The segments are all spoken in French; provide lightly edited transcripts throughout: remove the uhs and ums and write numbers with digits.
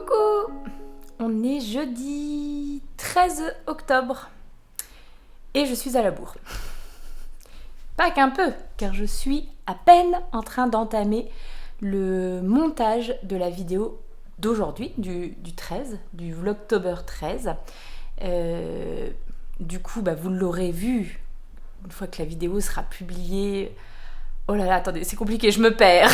Coucou! On est jeudi 13 octobre et je suis à la bourre. Pas qu'un peu, car je suis à peine en train d'entamer le montage de la vidéo d'aujourd'hui, du 13, du Vlogtober 13. Du coup, vous l'aurez vu une fois que la vidéo sera publiée. Oh là là, attendez, c'est compliqué, je me perds.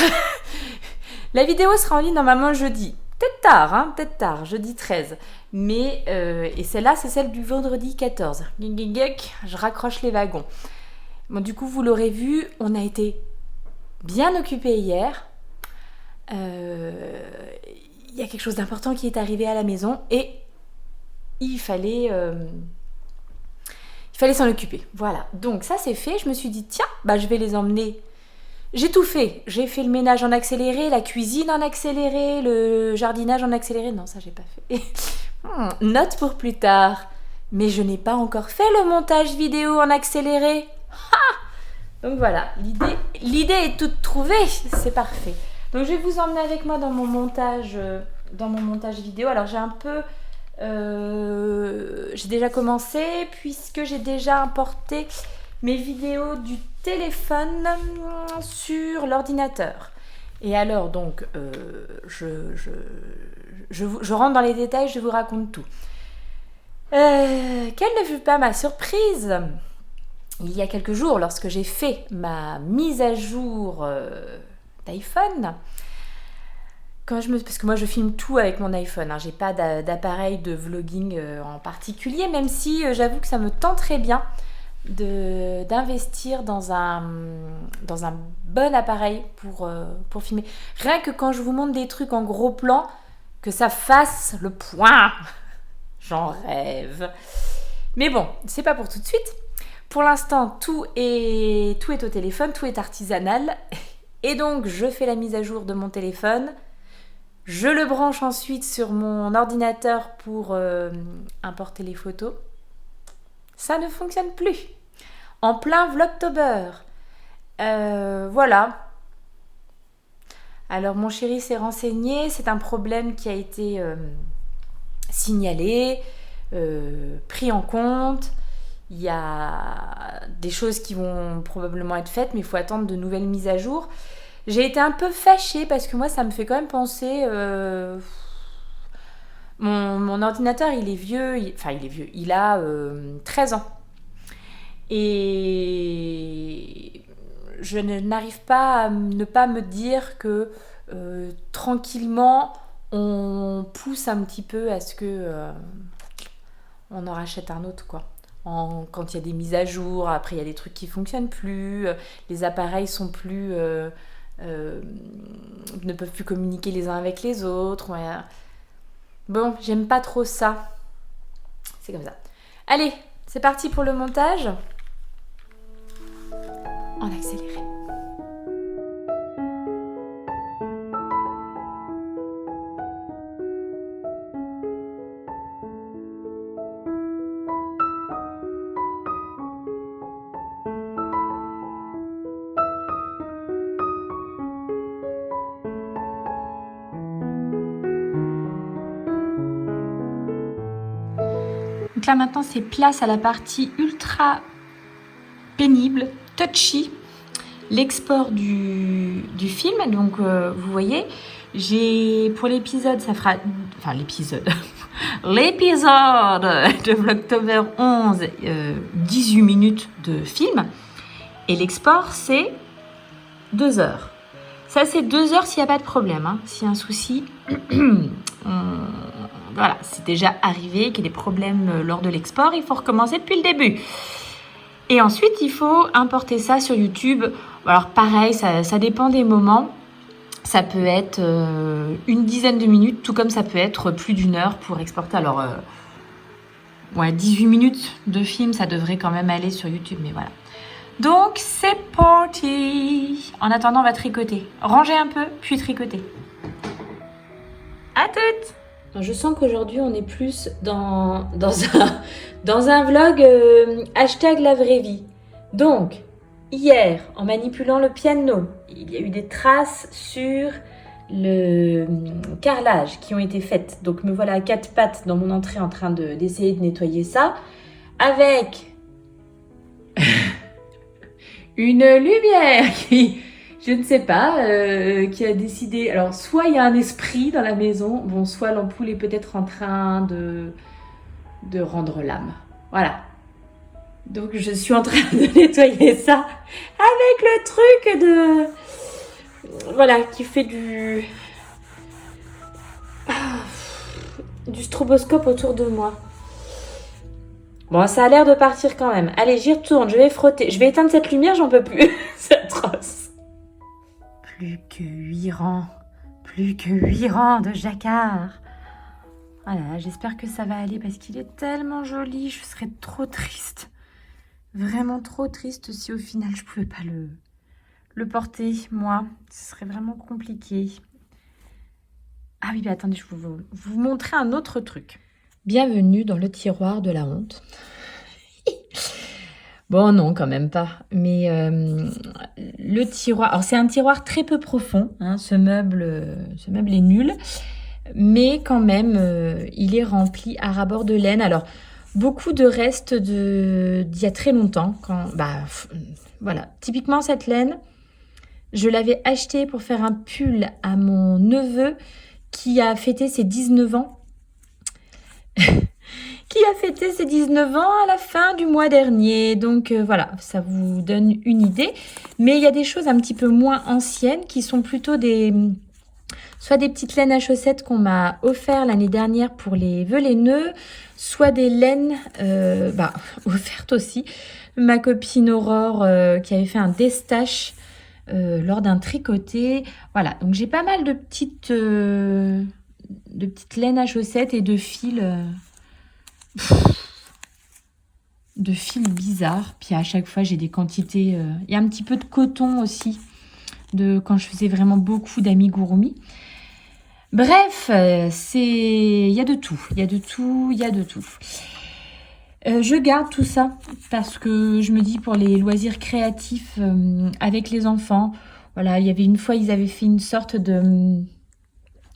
La vidéo sera en ligne normalement jeudi. Peut-être tard, jeudi 13. Mais, et celle-là, c'est celle du vendredi 14. Je raccroche les wagons. Bon, du coup, vous l'aurez vu, on a été bien occupés hier. Il y a quelque chose d'important qui est arrivé à la maison et il fallait s'en occuper. Voilà, donc ça c'est fait. Je me suis dit, tiens, je vais les emmener. J'ai tout fait. J'ai fait le ménage en accéléré, la cuisine en accéléré, le jardinage en accéléré. Non, ça j'ai pas fait. Note pour plus tard. Mais je n'ai pas encore fait le montage vidéo en accéléré. Donc voilà, l'idée est toute trouvée. C'est parfait. Donc je vais vous emmener avec moi dans mon montage vidéo. Alors j'ai déjà commencé puisque j'ai déjà importé mes vidéos du téléphone sur l'ordinateur. Et alors donc je rentre dans les détails, je vous raconte tout. Quelle ne fut pas ma surprise il y a quelques jours lorsque j'ai fait ma mise à jour d'iPhone. Parce que moi je filme tout avec mon iPhone, j'ai pas d'appareil de vlogging en particulier, même si j'avoue que ça me tente très bien d'investir dans un bon appareil pour filmer. Rien que quand je vous montre des trucs en gros plan, que ça fasse le point. J'en rêve. Mais bon, c'est pas pour tout de suite. Pour l'instant, tout est au téléphone, tout est artisanal. Et donc, je fais la mise à jour de mon téléphone. Je le branche ensuite sur mon ordinateur pour importer les photos. Ça ne fonctionne plus. En plein Vlogtober. Voilà. Alors, mon chéri s'est renseigné. C'est un problème qui a été signalé, pris en compte. Il y a des choses qui vont probablement être faites, mais il faut attendre de nouvelles mises à jour. J'ai été un peu fâchée parce que moi, ça me fait quand même penser... Mon ordinateur, il est vieux. Il a 13 ans. Et je n'arrive pas à ne pas me dire que tranquillement, on pousse un petit peu à ce que on en rachète un autre, quoi. Quand il y a des mises à jour, après il y a des trucs qui ne fonctionnent plus, les appareils sont plus... ne peuvent plus communiquer les uns avec les autres. Ouais. Bon, j'aime pas trop ça. C'est comme ça. Allez, c'est parti pour le montage. En accéléré. Donc là maintenant c'est place à la partie ultra pénible, touchy, l'export du film. Donc vous voyez, pour l'épisode, l'épisode de Vlogtober 11, 18 minutes de film, et l'export c'est 2 heures. Ça c'est 2 heures s'il n'y a pas de problème, s'il y a un souci. Voilà, c'est déjà arrivé qu'il y ait des problèmes lors de l'export, il faut recommencer depuis le début. Et ensuite, il faut importer ça sur YouTube. Alors pareil, ça dépend des moments. Ça peut être une dizaine de minutes, tout comme ça peut être plus d'1 heure pour exporter. Alors, 18 minutes de film, ça devrait quand même aller sur YouTube, mais voilà. Donc, c'est parti. En attendant, on va tricoter. Ranger un peu, puis tricoter. À toutes. Je sens qu'aujourd'hui, on est plus dans un vlog hashtag la vraie vie. Donc, hier, en manipulant le piano, il y a eu des traces sur le carrelage qui ont été faites. Donc me voilà à quatre pattes dans mon entrée en train d'essayer de nettoyer ça. Avec une lumière qui, je ne sais pas, qui a décidé... Alors, soit il y a un esprit dans la maison, bon, soit l'ampoule est peut-être en train de rendre l'âme. Voilà. Donc, je suis en train de nettoyer ça avec le truc de... Voilà, qui fait du stroboscope autour de moi. Bon, ça a l'air de partir quand même. Allez, j'y retourne, je vais frotter. Je vais éteindre cette lumière, j'en peux plus. C'est atroce. Plus que 8 rangs. Plus que 8 rangs de jacquard. Voilà, j'espère que ça va aller parce qu'il est tellement joli. Je serais trop triste. Vraiment trop triste si au final je pouvais pas le porter, moi. Ce serait vraiment compliqué. Ah oui, mais attendez, je vais vous montrer un autre truc. Bienvenue dans le tiroir de la honte. Bon, non, quand même pas. Mais le tiroir... Alors, c'est un tiroir très peu profond. Hein, ce meuble est nul. Mais quand même, il est rempli à ras-bord de laine. Alors, beaucoup de restes d'il y a très longtemps. Voilà. Typiquement, cette laine, je l'avais achetée pour faire un pull à mon neveu qui a fêté ses 19 ans. Qui a fêté ses 19 ans à la fin du mois dernier. Donc voilà, ça vous donne une idée. Mais il y a des choses un petit peu moins anciennes qui sont plutôt soit des petites laines à chaussettes qu'on m'a offert l'année dernière pour les vœux les nœuds, soit des laines offertes aussi. Ma copine Aurore qui avait fait un destache lors d'un tricoté. Voilà, donc j'ai pas mal de petites laines à chaussettes et de fils... de fils bizarres. Puis à chaque fois, j'ai des quantités... Il y a un petit peu de coton aussi, quand je faisais vraiment beaucoup d'amigurumi. Bref, il y a de tout. Il y a de tout, il y a de tout. Je garde tout ça parce que je me dis pour les loisirs créatifs avec les enfants. Voilà, il y avait une fois, ils avaient fait une sorte de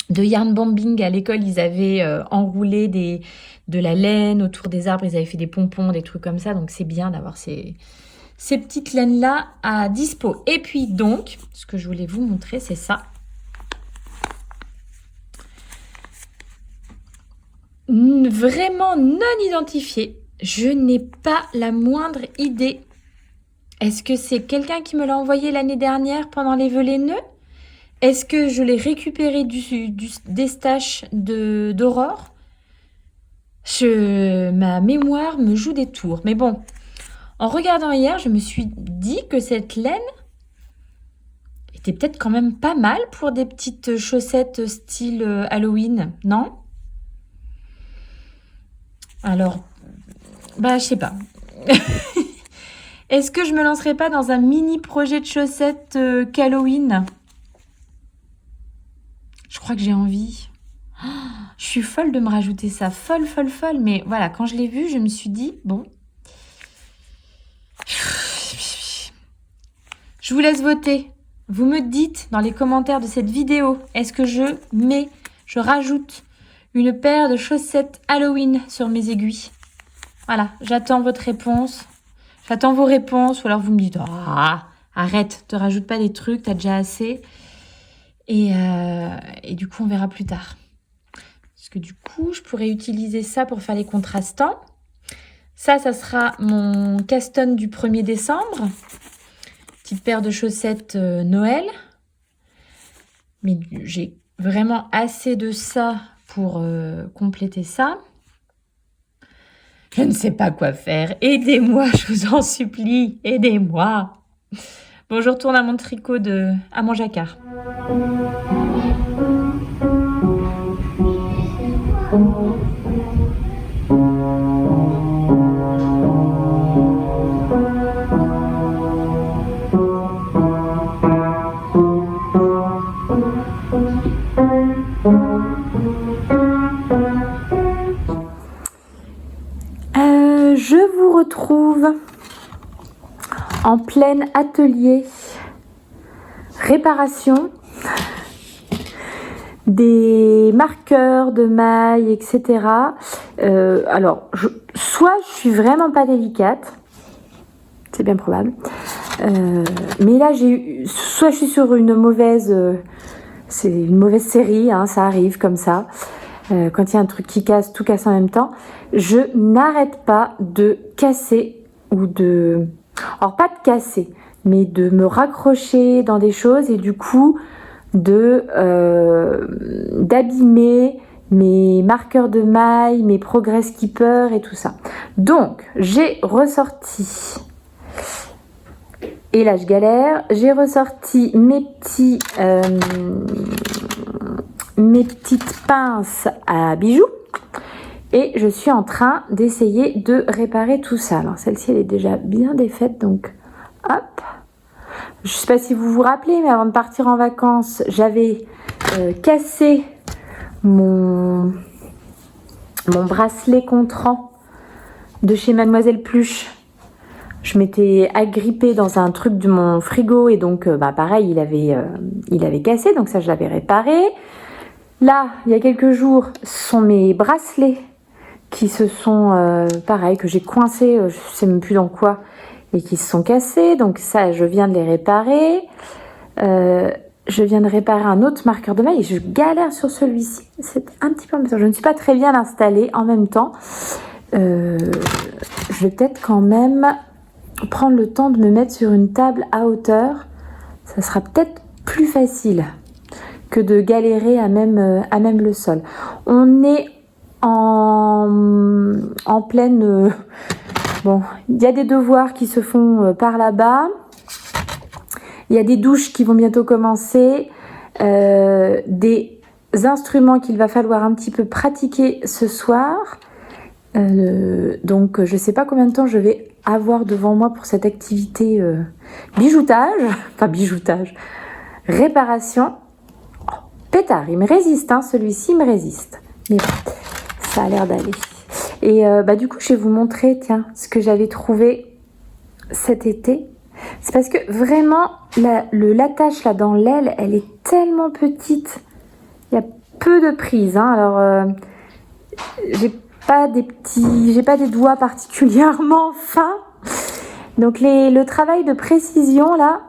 yarn bombing à l'école. Ils avaient enroulé de la laine autour des arbres. Ils avaient fait des pompons, des trucs comme ça. Donc, c'est bien d'avoir ces petites laines-là à dispo. Et puis, donc, ce que je voulais vous montrer, c'est ça. Vraiment non identifié. Je n'ai pas la moindre idée. Est-ce que c'est quelqu'un qui me l'a envoyé l'année dernière pendant les vœux les nœuds? Est-ce que je l'ai récupéré des staches d'Aurore? Ma mémoire me joue des tours. Mais bon, en regardant hier, je me suis dit que cette laine était peut-être quand même pas mal pour des petites chaussettes style Halloween, non? Alors, je sais pas. Est-ce que je me lancerai pas dans un mini projet de chaussettes qu'Halloween? Je crois que j'ai envie. Je suis folle de me rajouter ça. Folle. Mais voilà, quand je l'ai vu, je me suis dit, bon. Je vous laisse voter. Vous me dites dans les commentaires de cette vidéo, est-ce que je rajoute une paire de chaussettes Halloween sur mes aiguilles? Voilà, j'attends votre réponse. J'attends vos réponses. Ou alors vous me dites, arrête, te rajoute pas des trucs, t'as déjà assez. Et du coup, on verra plus tard. Parce que du coup, je pourrais utiliser ça pour faire les contrastants. Ça sera mon caston du 1er décembre. Petite paire de chaussettes Noël. Mais j'ai vraiment assez de ça pour compléter ça. Je ne sais pas quoi faire. Aidez-moi, je vous en supplie. Aidez-moi. Bon, je retourne à mon tricot à mon jacquard. Je vous retrouve en plein atelier réparation. des marqueurs de mailles, etc. Alors, soit je suis vraiment pas délicate, c'est bien probable, mais là soit je suis sur une mauvaise, c'est une mauvaise série, hein, ça arrive comme ça. Quand il y a un truc qui casse, tout casse en même temps. Je n'arrête pas de casser ou de... Alors pas de casser, mais de me raccrocher dans des choses et du coup d'abîmer mes marqueurs de mailles, mes progress keeper et tout ça. Donc j'ai ressorti, et là je galère, j'ai ressorti mes petites pinces à bijoux et je suis en train d'essayer de réparer tout ça. Alors celle-ci elle est déjà bien défaite, donc hop. Je sais pas si vous vous rappelez, mais avant de partir en vacances, j'avais cassé mon bracelet contrant de chez Mademoiselle Pluche. Je m'étais agrippée dans un truc de mon frigo et donc pareil, il avait cassé, donc ça je l'avais réparé. Là, il y a quelques jours, ce sont mes bracelets qui se sont, pareil, que j'ai coincés, je sais même plus dans quoi, et qui se sont cassés. Donc ça, je viens de les réparer. Je viens de réparer un autre marqueur de mailles et je galère sur celui-ci. C'est un petit peu embêtant. Je ne suis pas très bien installée en même temps. Je vais peut-être quand même prendre le temps de me mettre sur une table à hauteur. Ça sera peut-être plus facile que de galérer à même le sol. On est en pleine... bon, il y a des devoirs qui se font par là-bas. Il y a des douches qui vont bientôt commencer. Des instruments qu'il va falloir un petit peu pratiquer ce soir. Donc, je ne sais pas combien de temps je vais avoir devant moi pour cette activité réparation. Pétard, il me résiste, hein, celui-ci me résiste. Mais bon, ça a l'air d'aller. Et du coup, je vais vous montrer, tiens, ce que j'avais trouvé cet été. C'est parce que vraiment, l'attache là dans l'aile, elle est tellement petite. Il y a peu de prises, hein. Alors, j'ai pas des doigts particulièrement fins. Donc, le travail de précision là,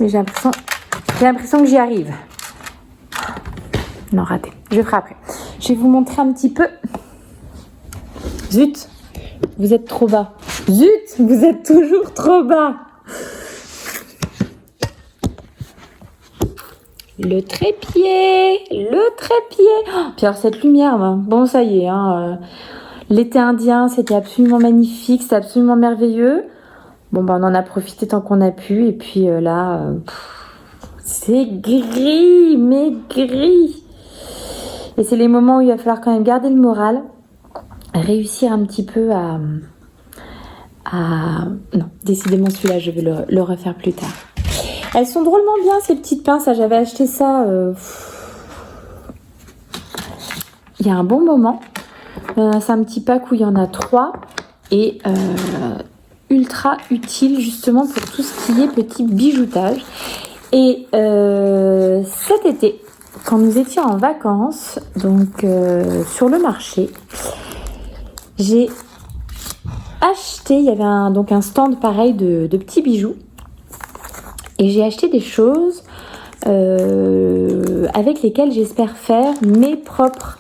mais j'ai l'impression que j'y arrive. Non, raté. Je ferai après. Je vais vous montrer un petit peu. Zut, vous êtes trop bas. Zut, vous êtes toujours trop bas. Le trépied. Oh, puis alors cette lumière, bon ça y est. Hein, l'été indien, c'était absolument magnifique, c'était absolument merveilleux. Bon on en a profité tant qu'on a pu. Et puis là, c'est gris, mais gris. Et c'est les moments où il va falloir quand même garder le moral, réussir un petit peu à... Non, décidément celui-là, je vais le refaire plus tard. Elles sont drôlement bien ces petites pinces. J'avais acheté ça il y a un bon moment. C'est un petit pack où il y en a 3 et ultra utile justement pour tout ce qui est petit bijoutage. Et cet été, quand nous étions en vacances, donc sur le marché, j'ai acheté, il y avait un stand pareil de petits bijoux, et j'ai acheté des choses avec lesquelles j'espère faire mes propres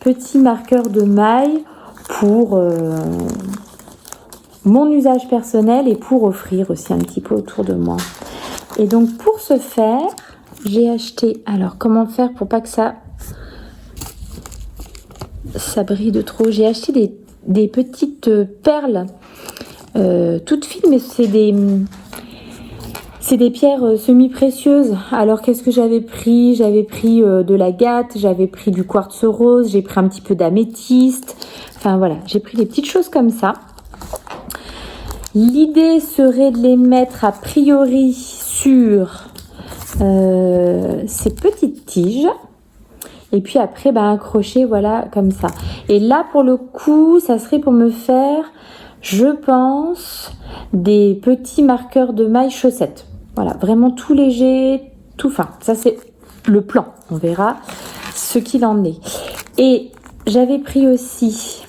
petits marqueurs de mailles pour mon usage personnel et pour offrir aussi un petit peu autour de moi. Et donc pour ce faire, j'ai acheté, alors comment faire pour pas que ça brille de trop, j'ai acheté des petites perles toutes fines, mais c'est des pierres semi-précieuses. Alors qu'est-ce que j'avais pris? J'avais pris de l'agate, j'avais pris du quartz rose, j'ai pris un petit peu d'améthyste. Enfin voilà, j'ai pris des petites choses comme ça. L'idée serait de les mettre a priori sur ces petites tiges. Et puis après, accrocher, voilà, comme ça. Et là, pour le coup, ça serait pour me faire, je pense, des petits marqueurs de mailles chaussettes. Voilà, vraiment tout léger, tout fin. Ça, c'est le plan. On verra ce qu'il en est. Et j'avais pris aussi,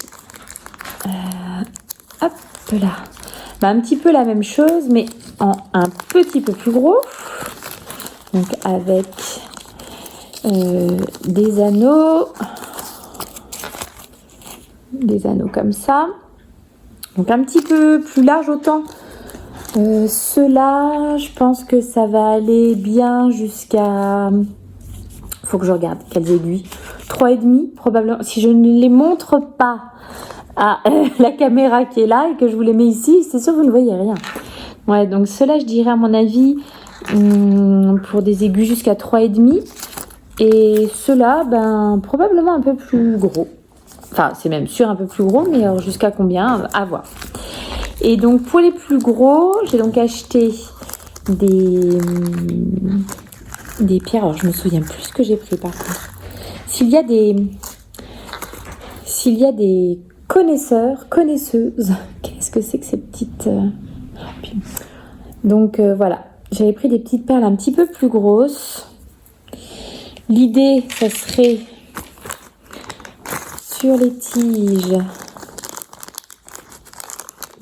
hop là, un petit peu la même chose, mais en un petit peu plus gros. Donc avec des anneaux comme ça. Donc un petit peu plus large autant. Ceux-là, je pense que ça va aller bien jusqu'à... Faut que je regarde quelles aiguilles. 3,5 probablement. Si je ne les montre pas à la caméra qui est là et que je vous les mets ici, c'est sûr que vous ne voyez rien. Ouais, donc ceux-là, je dirais à mon avis, pour des aiguilles jusqu'à 3,5. Et ceux-là, probablement un peu plus gros. Enfin, c'est même sûr un peu plus gros, mais alors jusqu'à combien, à voir. Et donc, pour les plus gros, j'ai donc acheté des pierres. Alors, je me souviens plus ce que j'ai pris, par contre. S'il y a des connaisseuses, qu'est-ce que c'est que ces petites... Donc, voilà. J'avais pris des petites perles un petit peu plus grosses. L'idée, ça serait sur les tiges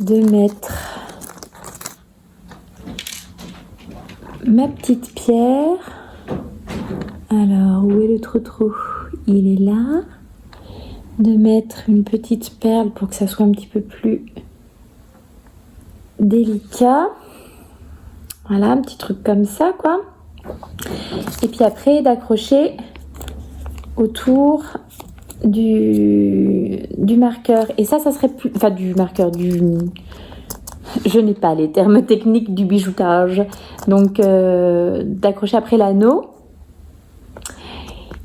de mettre ma petite pierre. Alors, où est le trou? Il est là. De mettre une petite perle pour que ça soit un petit peu plus délicat. Voilà, un petit truc comme ça, quoi. Et puis après, d'accrocher autour du marqueur. Et ça serait plus... Enfin, du marqueur, je n'ai pas les termes techniques du bijoutage. Donc, d'accrocher après l'anneau.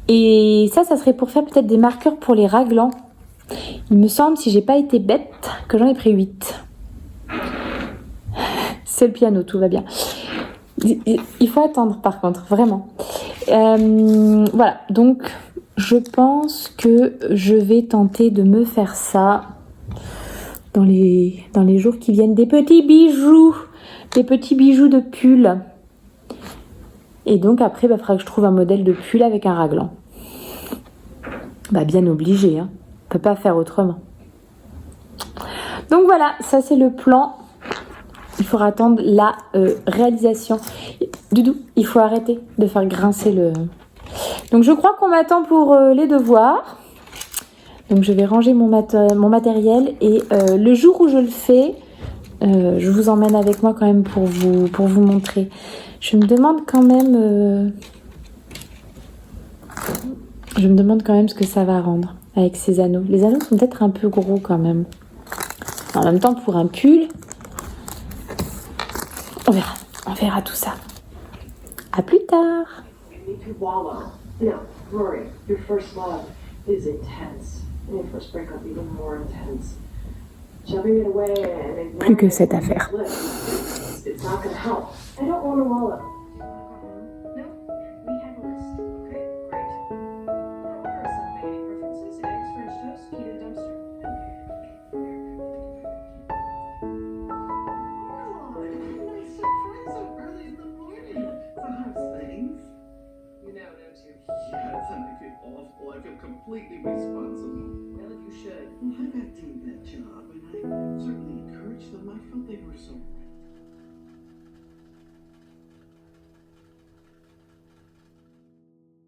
Et ça serait pour faire peut-être des marqueurs pour les raglans. Il me semble, si j'ai pas été bête, que j'en ai pris 8. C'est le piano, tout va bien. Il faut attendre, par contre, vraiment. Voilà, donc je pense que je vais tenter de me faire ça dans les jours qui viennent. Des petits bijoux de pull. Et donc après, il faudra que je trouve un modèle de pull avec un raglan. Bien obligé, hein. On peut pas faire autrement. Donc voilà, ça c'est le plan. Il faudra attendre la réalisation. Doudou, il faut arrêter de faire grincer le... Donc je crois qu'on m'attend pour les devoirs. Donc je vais ranger mon matériel et le jour où je le fais, je vous emmène avec moi quand même pour vous montrer. Je me demande quand même ce que ça va rendre avec ces anneaux. Les anneaux sont peut-être un peu gros quand même. En même temps, pour un pull, on verra tout ça. À plus tard. Plus que cette affaire. I feel completely responsible. Well, you should. Well, I've got doing that job, and I certainly encouraged them. I felt they were so